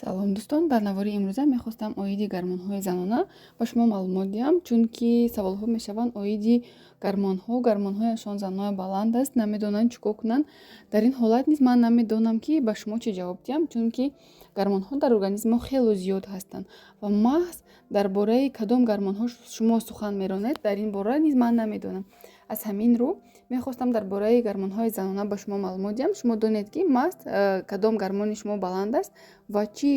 Салом дӯстон, дар навори имрӯза мехостам оиди гармонҳои занона ба шумо маълумот диҳам, чунки саволҳо мешаванд оиди гармонҳояшон занонаи баланд аст, намедонанд чӣ кор кунанд. Дар ин ҳолат низ ман намедонам, ки ба шумо чӣ ҷавоб диҳам, чунки гармонҳо дар организми мо хеле зиёд ҳастанд ва маҳз дар бораи кадом гармонҳо шумо сухан меронед, дар ин бора низ ман намедонам. Аз ҳамин рӯ мехостам дар бораи гармонҳои занона ба шумо маълумот диҳам. Шумо донед, ки маҳз кадом гармони шумо баланд аст ва чӣ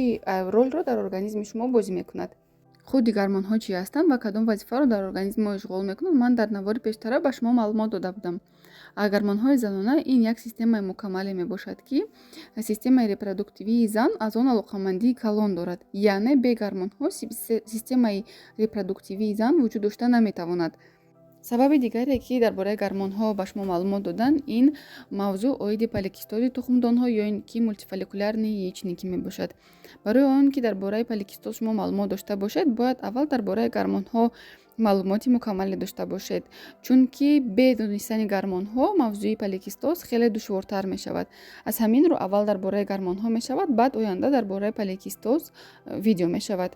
ролро дар организми шумо бозӣ мекунад. Худи гармонҳо чӣ ҳастанд ва кадом вазифаро дар организми мо ишғол мекунанд, ман дар навори пештара ба шумо маълумот дода будам. Гармонҳои занона ин як системаи мукаммале мебошад, ки системаи репродуктивии зан аз он алоқамандии калон дорад. Яъне бе гармонҳо системаи репродуктивии зан вуҷуд дошта наметавонад. Сабаби дигаре, ки дар бораи гармонҳо ба шумо маълумот додан, ин мавзӯъ оиди поликистози тухмдонҳо ё ин ки мультифолликулярни яичники мебошад. Барои он ки дар бораи поликистоз шумо маълумот дошта бошед, бояд аввал дар бораи гармонҳо маълумоти мукаммале дошта бошед, чунки бе донистани гармонҳо мавзӯи поликистоз хеле душвортар мешавад. Аз ҳамин рӯ аввал дар бораи гармонҳо мешавад, баъд оянда дар бораи поликистоз видео мешавад.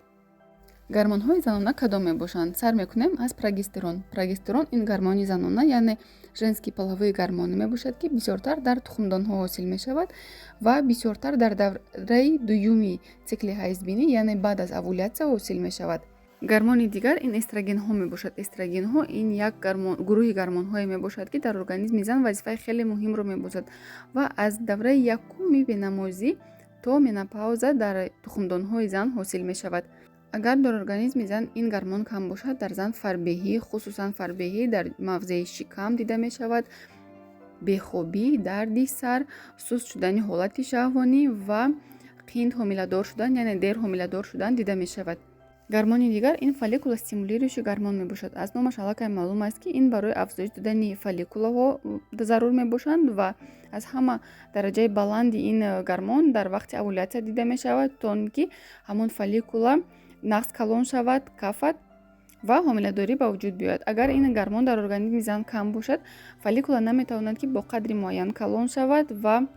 Гармонҳои занона кадом мебошанд? Сар мекунем аз прогестерон. Прогестерон ин гармони занона, яъне женский половой гармон мебошад, ки бисёртар дар тухмдонҳо ҳосил мешавад ва бисёртар дар давраи дуюми цикли ҳайзбинӣ, яъне баъд аз овулясия ҳосил мешавад. Гармони дигар ин эстрогенҳо мебошад. Эстрогенҳо ин як гурӯҳи гармонҳое мебошад, ки дар организми зан вазифаи хеле муҳимро мебозад ва аз давраи якуми бенамозӣ то менопауза дар тухмдонҳои зан ҳосил мешавад. Агар дар организми зан ин гармон кам бошад, дар зан фарбеҳӣ, хусусан фарбеҳӣ дар мавзеи шикам дида мешавад, бехобӣ, дарди сар, суст шудани ҳолати шаҳвонӣ ва қинд ҳомиладор шудан, яъне дер ҳомиладор шудан дида мешавад. Гармони дигар ин фолликулостимулирующий гармон мебошад. Аз номаш аллакай маълум аст, ки ин барои афзоиш додани фолликулаҳо зарур мебошанд ва аз ҳама дараҷаи баланди ин гармон дар вақти овулясия дида мешавад, то он ки ҳамон фолликула нағз калон шавад, кафад ва ҳомиладорӣ ба вуҷуд биёяд. Агар ин гармон дар организми зан кам бошад, фолликула наметавонад, ки бо қадри муайян калон шавад ва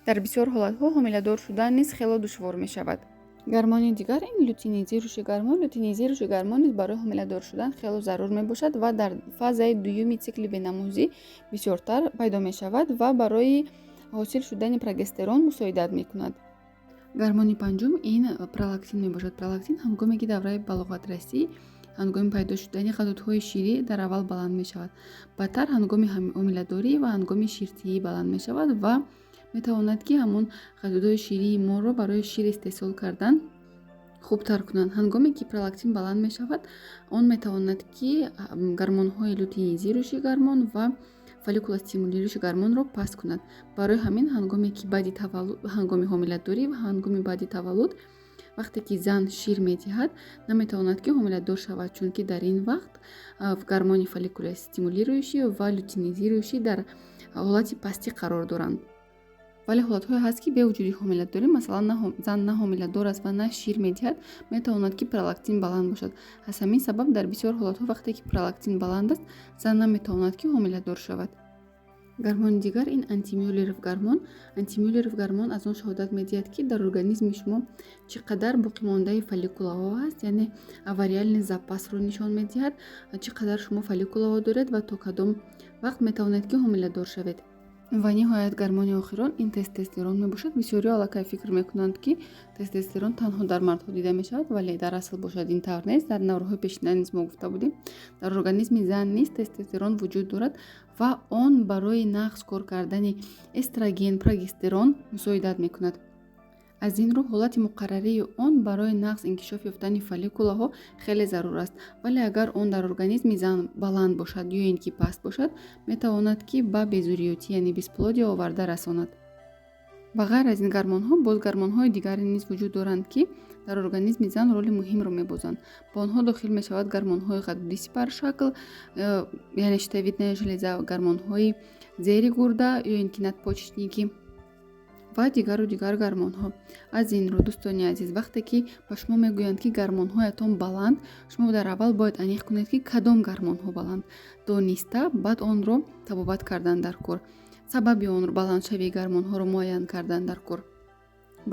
дар бисёр ҳолатҳо ҳомиладор шудан низ хеле душвор мешавад. Гармони дигар ин лютинизирующий гармон. Лютинизирующий гармон низ барои ҳомиладор шудан хеле зарур мебошад ва дар фазаи дуюми цикли бенамозӣ бисёртар пайдо мешавад ва барои ҳосил шудани прогестерон мусоидат мекунад. Гармони панҷум ин пролактин мебошад. Пролактин ҳангоме ки давраи балоғатрасӣ, ҳангоми пайдо шудани ғадудҳои ширӣ дар аввал баланд мешавад. Баъдтар ҳангоми ҳомиладорӣ ва ҳангоми ширтии баланд мешавад ва метавонад, ки ҳамон ғадудҳои ширии моро барои шир истеҳсол кардан хубтар кунанд. Ҳангоме ки пролактин баланд мешавад, он метавонад, ки гормонҳои лютинизирующий гармон ва фолликулостимулирующий гармонро паст кунад. Барои ҳамин ҳангоме ки баъди таваллуд, ҳангоми ҳомиладорӣ ва ҳангоми баъди таваллуд, вақте ки зан шир медиҳад, наметавонад, ки ҳомиладор шавад, чунки дар ин вақт гормони фолликулостимулирующий ва лютинизирующий дар ҳолати пастӣ қарор доранд. вале ҳолатҳое ҳаст, ки бе вуҷуди ҳомиладорӣ, масалан зан на ҳомиладор аст ва на шир медиҳад, метавонад, ки пролактин баланд бошад. аз ҳамин сабаб дар бисёр ҳолатҳо вақте ки пролактин баланд аст, зан наметавонад, ки ҳомиладор шавад. Гармони дигар ин антимюллеров гармон. Антимюллеров гармон аз он шаҳодат медиҳад, ки дар организми шумо чӣ қадар боқимондаи фолликулаҳо ҳаст, яъне авариальный запасро нишон медиҳад, чӣ қадар шумо фолликулаҳо доред ва то кадом вақт метавонед, ки ҳомиладор шавед. ва ниҳоят гармони охирон ин тестостерон мебошад. Бисёриҳо аллакай фикр мекунанд, ки тестостерон танҳо дар мардҳо дида мешавад, вале дар асл бошад ин тавр нест. Дар навраҳои пешина низ мо гуфта будем, дар организми зан низ тестостерон вуҷуд дорад ва он барои нағз кор кардани эстроген, прогестерон мусоидат мекунад. аз ин рӯ ҳолати муқаррарии он барои нағз инкишоф ёфтани фолликулаҳо хеле зарур аст. вале агар он дар организми зан баланд бошад ё ин ки паст бошад, метавонад, ки ба безурётӣ, яъне бесплодие оварда расонад. ба ғайр аз ин гармонҳо, боз гармонҳои дигаре низ вуҷуд доранд, ки дар организми зан роли муҳимро мебозанд. Ба онҳо дохил мешавад гармонҳои ғадуди сипаршакл, яъне щитовидная железа, гармонҳои зери гурда ё ин ки надпочечники ва дигару дигар гармонҳо. аз ин рӯ, дӯстони азиз, вақте ки ба шумо мегӯянд, ки гармонҳоятон баланд, шумо дар аввал бояд аниқ кунед, ки кадом гармонҳо баланд. дониста баъд онро табобат кардан дар кор, сабаби онро баландшавии гармонҳоро муайян кардан дар кор.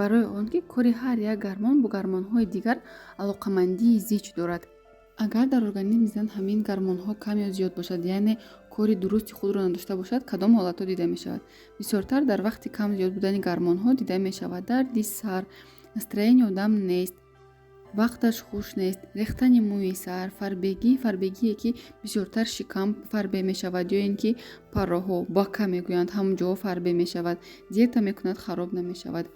барои он ки кори ҳар як гормон бо гормонҳои дигар алоқамандии зич дорад. агар дар организми зан ҳамин гормонҳо кам ё зиёд бошад, яъне кори дурусти худро надошта бошад, кадом ҳолатҳо дида мешавад? Бисёртар дар вақти кам зиёд будани гормонҳо дида мешавад дарди сар, настроени одам нест, вақташ хуш нест, рехтани мӯи сар, фарбегие ки бисёртар шикам фарбе мешавад ё ин ки парроҳо бака мегӯянд ҳамонҷоҳо фарбе мешавад, диета мекунад хароб намешавад,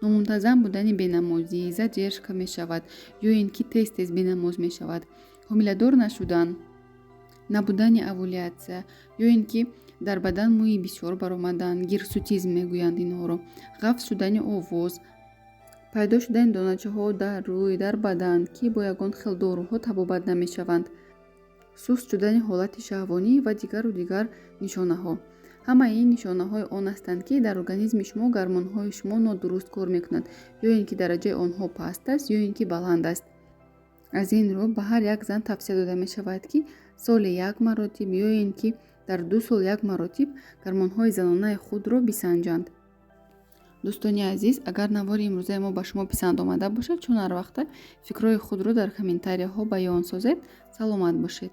номунтазам будани бенамозӣ, задержка мешавад ё ин ки тез тез бенамоз мешавад, ҳомиладор нашудан, набудани овуляция ё ин ки дар бадан мӯи бисёр баромадан, гирсутизм мегӯянд инҳоро, ғафс шудани овоз, пайдо шудани доначаҳо дар рӯй, дар бадан ки бо ягон хел доруҳо табобат намешаванд, суст шудани ҳолати шаҳвонӣ ва дигар нишонаҳо. ҳамаи ин нишонаҳои он ҳастанд ки дар организми шумо гормонҳои шумо нодуруст кор мекунанд, ё ин ки дараҷаи онҳо паст аст ё ин ки баланд аст. аз ин рӯ ба ҳар як зан тавсия дода мешавад ки соли як маротиб ё ин ки дар 2 сол як маротиб гормонҳои занонаи худро бисанҷанд. дӯстони азиз, агар навори имрӯзаи мо ба шумо писанд омада бошад, чун ҳар вақта фикрҳои худро дар комментарияҳо баён созед. Саломат бошед.